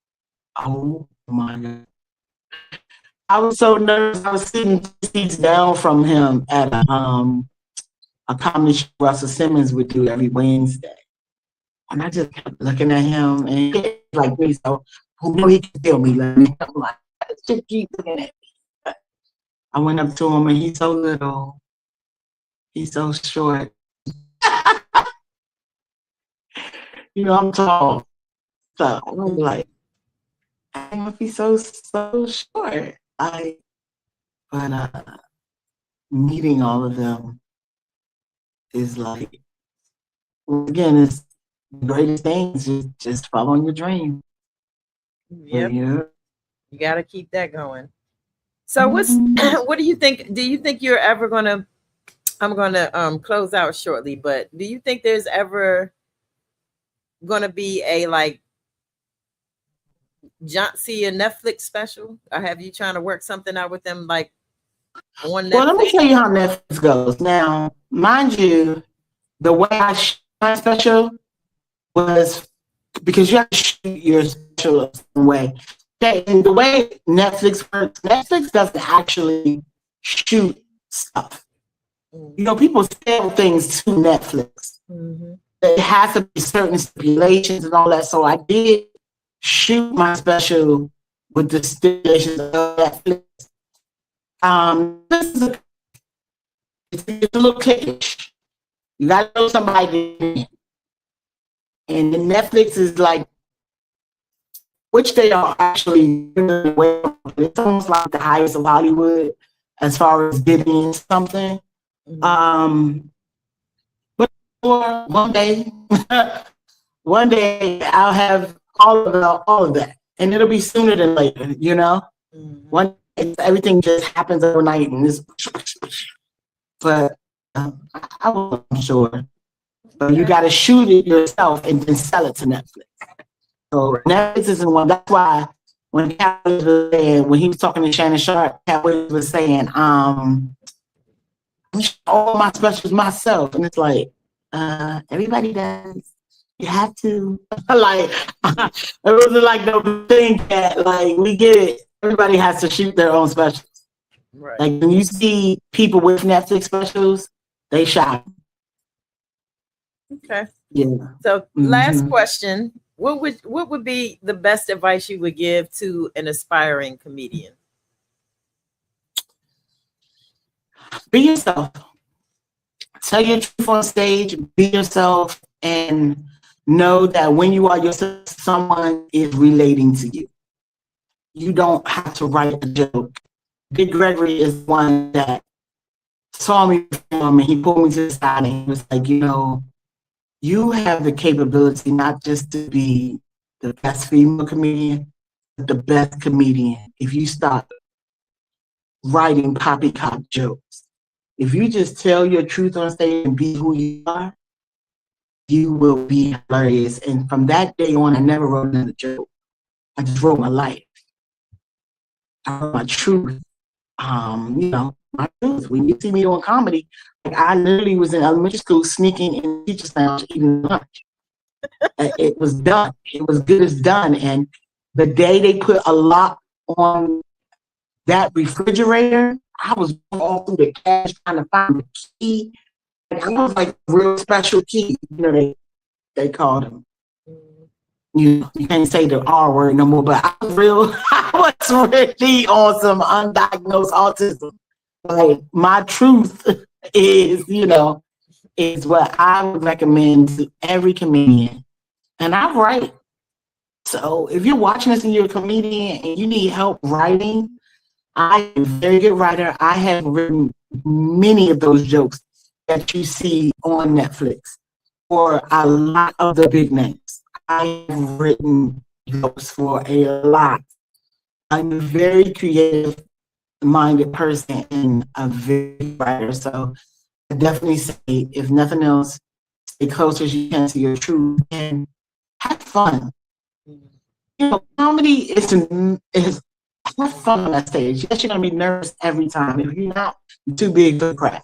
oh my God. I was so nervous. I was sitting 2 seats down from him at a comedy show Russell Simmons would do every Wednesday. And I just kept looking at him, and he like me, so who knew he could feel me? Like, I'm like, just keep looking at me. I went up to him, and he's so little. He's so short. You know, I'm tall. So I'm like, I must be so short. But meeting all of them is like, again, it's the greatest thing is just following your dream. Yep. Yeah. You got to keep that going. So what do you think? Do you think you're ever gonna? I'm gonna close out shortly, but do you think there's ever gonna be a like Joncea Netflix special? Or have you trying to work something out with them like on Netflix? Well, let me tell you how Netflix goes. Now, mind you, the way I shot my special was because you have to shoot your special a certain way. And the way Netflix works, Netflix doesn't actually shoot stuff. You know, people sell things to Netflix. It has to be certain stipulations and all that. So I did shoot my special with the stipulations of Netflix. It's a little cliquish. You gotta know somebody. And then Netflix is like, which they are actually, it's almost like the highest of Hollywood as far as getting something. But for one day, I'll have all of that, and it'll be sooner than later. You know, everything just happens overnight, and this. But I wasn't sure. But you got to shoot it yourself and then sell it to Netflix. So Netflix isn't one. That's why when he was talking to Shannon Sharp, Cat Williams was saying, "I'm all my specials myself," and it's like, everybody does. You have to. Like, it wasn't like no thing that like we get it. Everybody has to shoot their own specials. Right. Like when you see people with Netflix specials, they shot. Okay. Yeah. So last question. What would be the best advice you would give to an aspiring comedian? Be yourself. Tell your truth on stage, be yourself, and know that when you are yourself, someone is relating to you. You don't have to write a joke. Big Gregory is one that saw me perform, and he pulled me to the side and he was like, you know, you have the capability not just to be the best female comedian, but the best comedian if you stop writing poppycock jokes. If you just tell your truth on stage and be who you are, you will be hilarious. And from that day on, I never wrote another joke. I just wrote my life. I wrote my truth. You know, my truth. When you see me doing comedy, like I literally was in elementary school sneaking in the teacher's lounge eating lunch. It was done. It was good as done. And the day they put a lock on that refrigerator, I was all through the cash trying to find the key. And I was like a real special key. You know, they called them. You can't say the R word no more, but I was I was really on some undiagnosed autism. Like my truth is, is what I would recommend to every comedian. And I write. So if you're watching this and you're a comedian and you need help writing, I am a very good writer. I have written many of those jokes that you see on Netflix for a lot of the big names. I have written jokes for a lot. I'm a very creative minded person and a very good writer. So I definitely say, if nothing else, stay close as you can to your truth and have fun. Comedy is have fun on that stage. Yes, you're gonna be nervous every time. If you're not, you're too big for the crowd.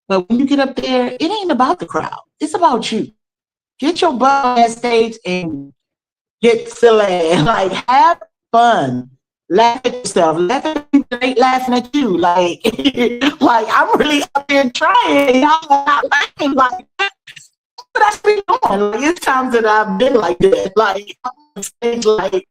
But when you get up there, it ain't about the crowd. It's about you. Get your butt on that stage and get silly. Like, have fun. Laugh at yourself. Laugh at people that ain't laughing at you. Like, like I'm really up there trying. Y'all not laughing like that. But that's been on. Like, it's times that I've been like that. Like, I'm on stage like,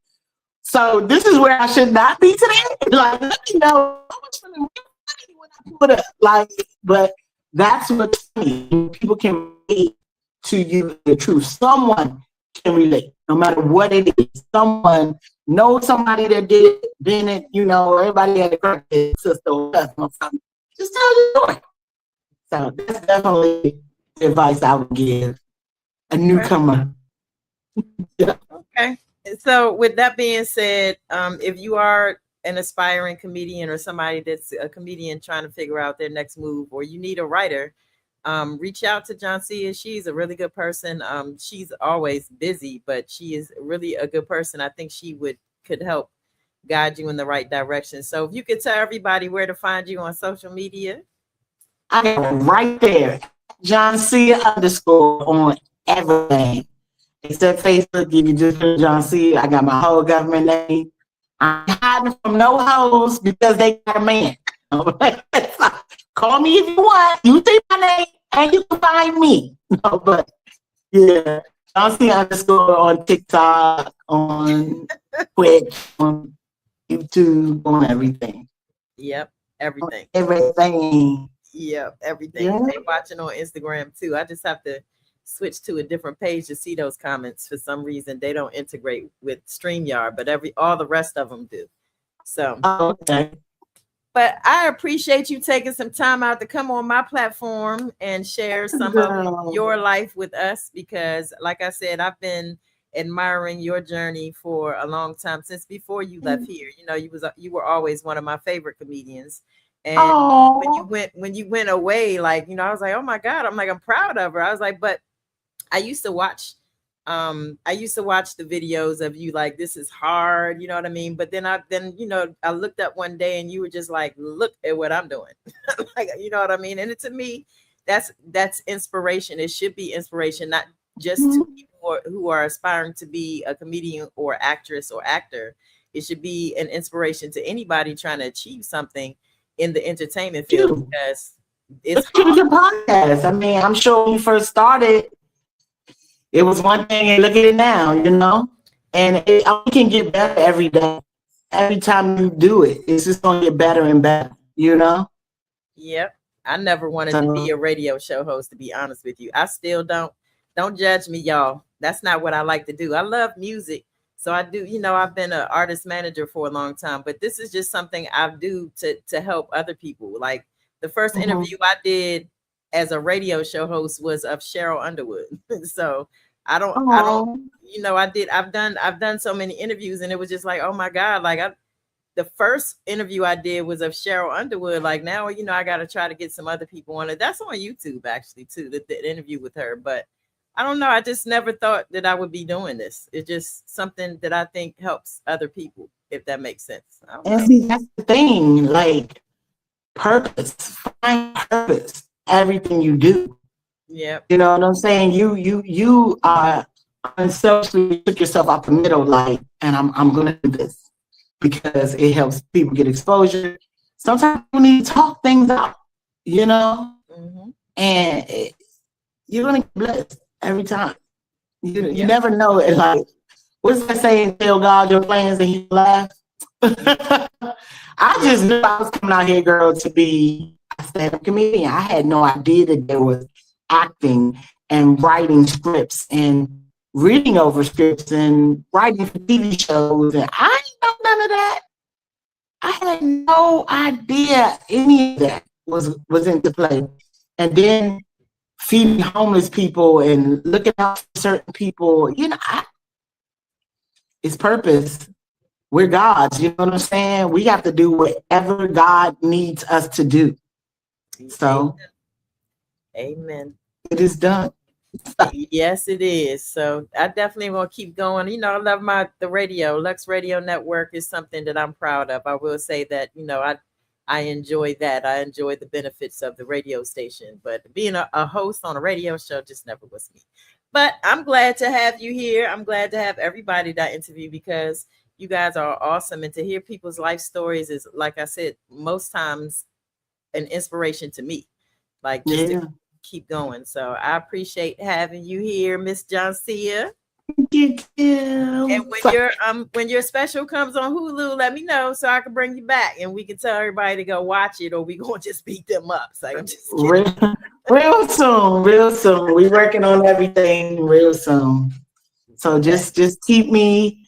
so this is where I should not be today. Like, let me know how much fun when I put up. Like, but that's what's funny. People can relate to you the truth. Someone can relate, no matter what it is. Someone knows somebody that did it, been it, everybody had a crack sister or something. Just tell the story. So that's definitely the advice I would give a newcomer. Yeah. Okay. So with that being said, if you are an aspiring comedian or somebody that's a comedian trying to figure out their next move, or you need a writer, reach out to Joncea. She's a really good person. She's always busy, but she is really a good person. I think she could help guide you in the right direction. So if you could tell everybody where to find you on social media. I am right there, Joncea _ on everything. Except Facebook, you can just put Joncea. I got my whole government name. I'm hiding from no hoes because they got a man. Call me if you want. You see my name and you can find me. No, but yeah, Joncea _ on TikTok, on Twitch, on YouTube, on everything. Yep, everything. Everything. Yep, everything. Yeah. They watching on Instagram too. I just have to switch to a different page to see those comments. For some reason, they don't integrate with StreamYard, but all the rest of them do. So, okay. But I appreciate you taking some time out to come on my platform and share some of your life with us, because like I said, I've been admiring your journey for a long time, since before you left here. You were always one of my favorite comedians. And when you went away, like, I was like, oh my God, I'm proud of her. I was like, but I used to watch the videos of you, like, this is hard, you know what I mean? But then I looked up one day and you were just like, look at what I'm doing. Like, you know what I mean? And to me, that's inspiration. It should be inspiration, not just to people who are aspiring to be a comedian or actress or actor. It should be an inspiration to anybody trying to achieve something in the entertainment field, because it's hard. Your podcast. I mean, I'm sure when you first started, it was one thing, and look at it now, and it can get better every day. Every time you do it, it's just going to get better and better, Yep. I never wanted to be a radio show host, to be honest with you. I still don't judge me, y'all. That's not what I like to do. I love music. So I do, I've been an artist manager for a long time, but this is just something I do to help other people. Like, the first interview I did as a radio show host was of Cheryl Underwood. So I've done so many interviews, and it was just like, oh my God, like the first interview I did was of Cheryl Underwood. Like, now, I got to try to get some other people on it. That's on YouTube actually too, the interview with her. But I don't know. I just never thought that I would be doing this. It's just something that I think helps other people, if that makes sense. And see, that's the thing. Like, purpose. Find purpose. Everything you do. Yep. You know what I'm saying? You are unselfishly took yourself out the middle, like, and I'm gonna do this because it helps people get exposure. Sometimes you need to talk things out, you know, Mm-hmm. and you're gonna get blessed every time. You Yep. never know it. Like, what's that saying? Tell God your plans and He laugh. I just knew I was coming out here, girl, to be a stand-up comedian. I had no idea that there was acting and writing scripts and reading over scripts and writing for TV shows. And I didn't know none of that. I had no idea any of that was into play. And then feeding homeless people and looking out for certain people, you know, it's purpose. We're God's, you know what I'm saying? We have to do whatever God needs us to do. So, amen. it is done. Yes, it is. So I definitely want to keep going. You know, I love the radio. Lux Radio Network is something that I'm proud of. I will say that, you know, I enjoy that. I enjoy the benefits of the radio station, but being a host on a radio show just never was me. But I'm glad to have you here. I'm glad to have everybody that I interview because you guys are awesome. And to hear people's life stories is, like I said, most times an inspiration to me. Like just to keep going. So I appreciate having you here, Miss Joncea. Thank you. And when your special comes on Hulu, let me know so I can bring you back and we can tell everybody to go watch it, or we gonna just beat them up. So I'm just kidding. Real soon, real soon. We're working on everything real soon. So just keep me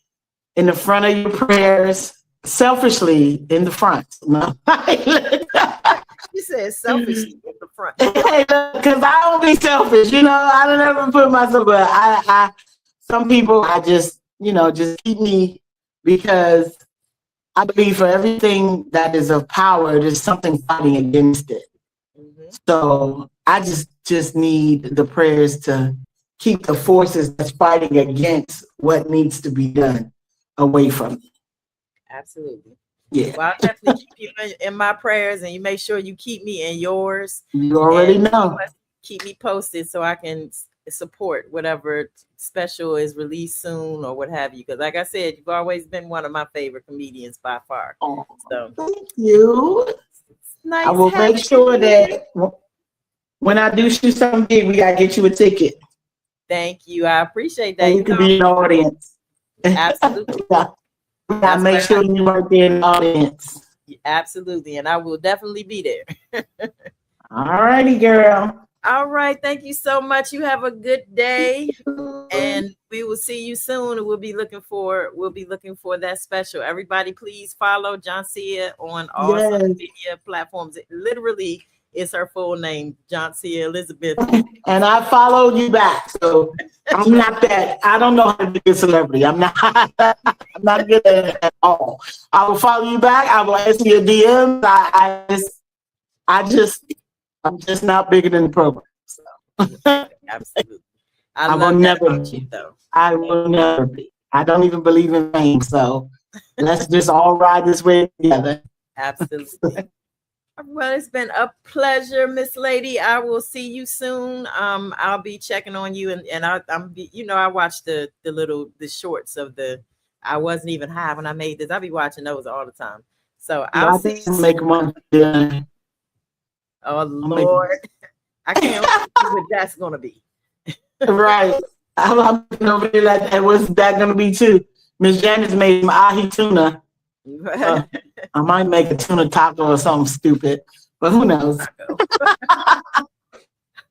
in the front of your prayers, selfishly in the front. No. You said selfishly in the front. Because I don't be selfish, you know. I don't ever put myself, but I some people I just, you know, just keep me, because I believe for everything that is of power, there's something fighting against it. Mm-hmm. So I just need the prayers to keep the forces that's fighting against what needs to be done away from me. Absolutely. Yeah. Well, I'll definitely keep you in my prayers, and you make sure you keep me in yours. You already know. Keep me posted so I can support whatever special is released soon or what have you. Because like I said, you've always been one of my favorite comedians by far. Oh, so thank you. Nice. I will make sure that when I do shoot something big, we gotta get you a ticket. Thank you. I appreciate that. And you can be in the audience. Absolutely. I make sure you are there in the audience. Absolutely. And I will definitely be there. All righty, girl. All right. Thank you so much. You have a good day. And we will see you soon. We'll be looking for that special. Everybody, please follow Joncea on all social media platforms. It literally is her full name, Joncea Elizabeth. And I followed you back. So I'm not that. I don't know how to be a celebrity. I'm not good at it at all. I will follow you back. I will answer your DMs. I'm just not bigger than the program. So. Absolutely. I will never be. I will never be. I don't even believe in fame. So let's just all ride this way together. Absolutely. Well, it's been a pleasure, Miss Lady. I will see you soon. I'll be checking on you, and I watched the shorts of I wasn't even high when I made this. I'll be watching those all the time. So I'll see you. Make one. Yeah. Oh Lord, I can't see what that's gonna be. Right. I'm looking over here like that. What's that gonna be too? Miss Janice made some ahi tuna. I might make a tuna taco or something stupid, but who knows?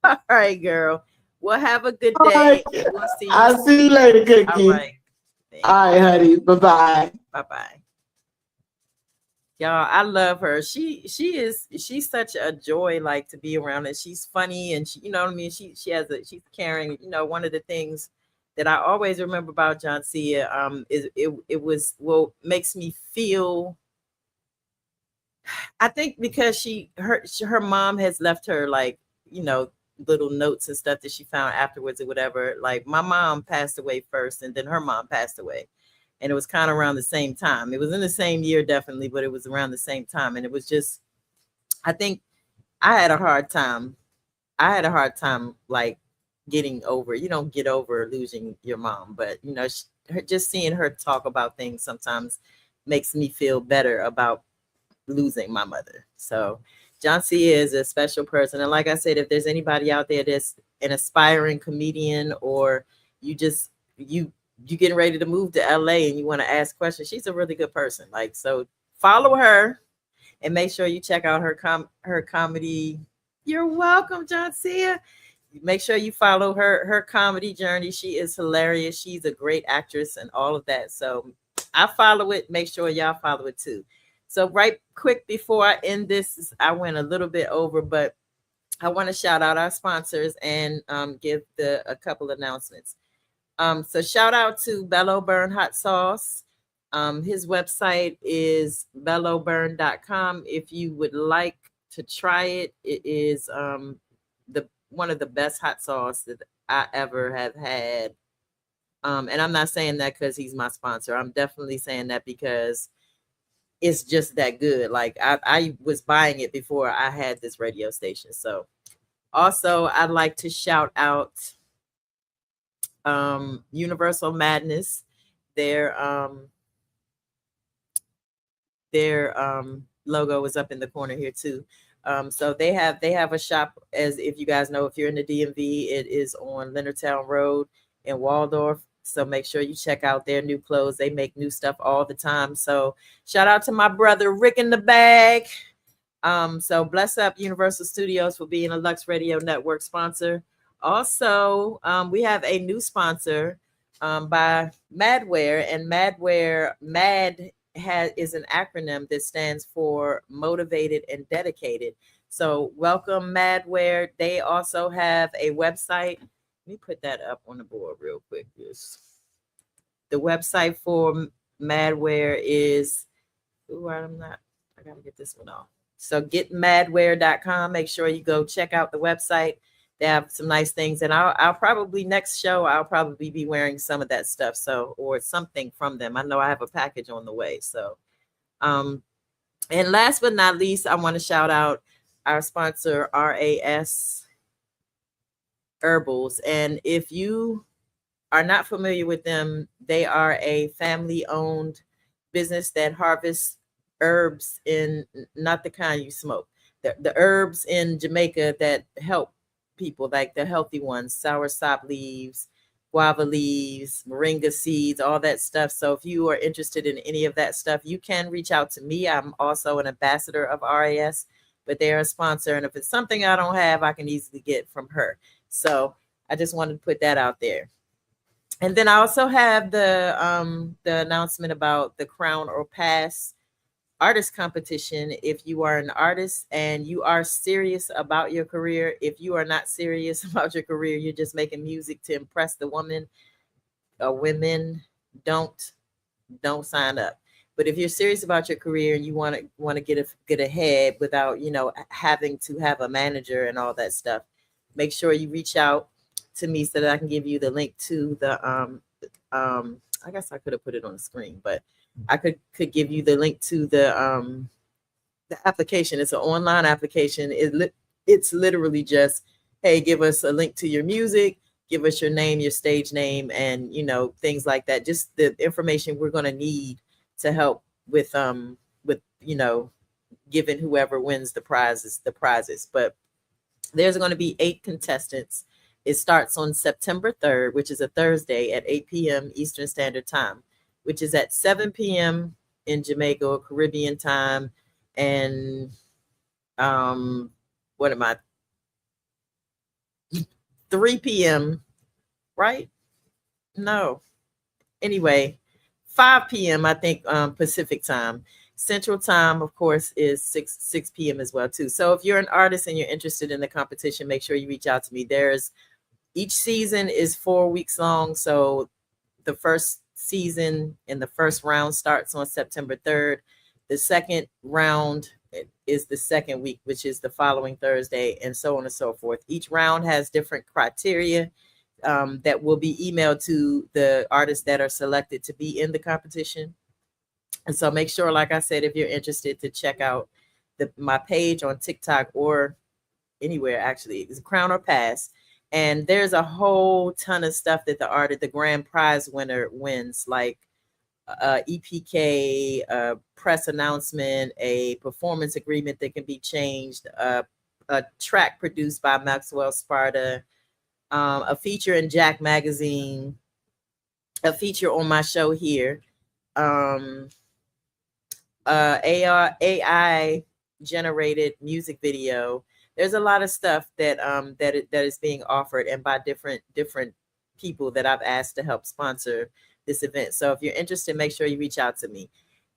All right, girl. Well, have a good day. Right. I'll see you later, Cookie. All right, honey. Bye-bye. Bye-bye. Y'all, I love her. She's such a joy, like, to be around, and she's funny, and she, you know what I mean? She's caring. You know, one of the things that I always remember about Joncea is it makes me feel, I think because her mom has left her, like, you know, little notes and stuff that she found afterwards or whatever. Like, my mom passed away first, and then her mom passed away. And it was kind of around the same time. It was in the same year, definitely, but it was around the same time. And it was just, I think I had a hard time. I had a hard time like getting over. You don't get over losing your mom, but just seeing her talk about things sometimes makes me feel better about losing my mother. So Joncea is a special person. And like I said, if there's anybody out there that's an aspiring comedian, or you just you getting ready to move to LA and you want to ask questions, she's a really good person. Like, so follow her and make sure you check out her comedy. You're welcome, Joncea. Make sure you follow her comedy journey. She is hilarious. She's a great actress and all of that. So I follow it. Make sure y'all follow it too. So right quick before I end this, I went a little bit over, but I want to shout out our sponsors and give a couple announcements. So shout out to Bello Burn Hot Sauce. His website is belloburn.com. If you would like to try it, it is the one of the best hot sauce that I ever have had. And I'm not saying that because he's my sponsor. I'm definitely saying that because it's just that good. Like I was buying it before I had this radio station. So also I'd like to shout out Universal Madness. Their logo is up in the corner here too. So they have a shop, as if you guys know, if you're in the DMV, it is on Leonardtown Road in Waldorf. So make sure you check out their new clothes. They make new stuff all the time. So shout out to my brother Rick in the bag. So bless up Universal Studios for being a Lux Radio Network sponsor. Also, we have a new sponsor by Madwear, and Mad is an acronym that stands for motivated and dedicated. So welcome Madwear. They also have a website. Let me put that up on the board real quick. Yes. The website for Madwear is, I gotta get this one off. So getmadwear.com. Make sure you go check out the website. They have some nice things. And I'll probably next show, I'll probably be wearing some of that stuff. So, or something from them. I know I have a package on the way. So, and last but not least, I want to shout out our sponsor, RAS Herbals. And if you are not familiar with them, they are a family-owned business that harvests herbs, in not the kind you smoke, the herbs in Jamaica that help people, like the healthy ones, soursop leaves, guava leaves, moringa seeds, all that stuff. So if you are interested in any of that stuff, you can reach out to me. I'm also an ambassador of RAS, but they're a sponsor. And if it's something I don't have, I can easily get from her. So I just wanted to put that out there. And then I also have the announcement about the Crown or Pass artist competition. If you are an artist and you are serious about your career, if you are not serious about your career, you're just making music to impress the women or women, don't sign up. But if you're serious about your career and you want to get ahead without, having to have a manager and all that stuff, make sure you reach out to me so that I can give you the link to the I guess I could have put it on the screen, but I could give you the link to the application. It's an online application. It's literally just, hey, give us a link to your music, give us your name, your stage name, and things like that. Just the information we're going to need to help with giving whoever wins the prizes. But there's going to be 8 contestants. It starts on September 3rd, which is a Thursday at 8 p.m. Eastern Standard Time, which is at 7 p.m. in Jamaica or Caribbean time. And 3 p.m., right? No. Anyway, 5 p.m., I think, Pacific time. Central time, of course, is 6 p.m. as well, too. So if you're an artist and you're interested in the competition, make sure you reach out to me. Each season is 4 weeks long. So the first season and the first round starts on September 3rd. The second round is the second week, which is the following Thursday, and so on and so forth. Each round has different criteria that will be emailed to the artists that are selected to be in the competition. And so make sure, like I said, if you're interested, to check out my page on TikTok or anywhere actually. It's Crown or Pass. And there's a whole ton of stuff that the grand prize winner wins, like EPK, press announcement, a performance agreement that can be changed, a track produced by Maxwell Sparta, a feature in Jack Magazine, a feature on my show here, AI generated music video. There's a lot of stuff that that is being offered and by different people that I've asked to help sponsor this event. So if you're interested, make sure you reach out to me.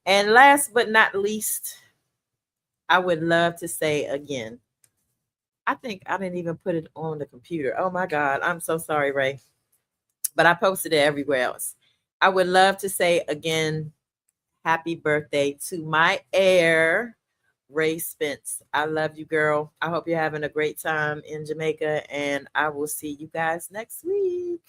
And last but not least, I would love to say again, I think I didn't even put it on the computer. Oh my God, I'm so sorry, Ray. But I posted it everywhere else. I would love to say again, happy birthday to my heir, Ray Spence. I love you, girl. I hope you're having a great time in Jamaica, and I will see you guys next week.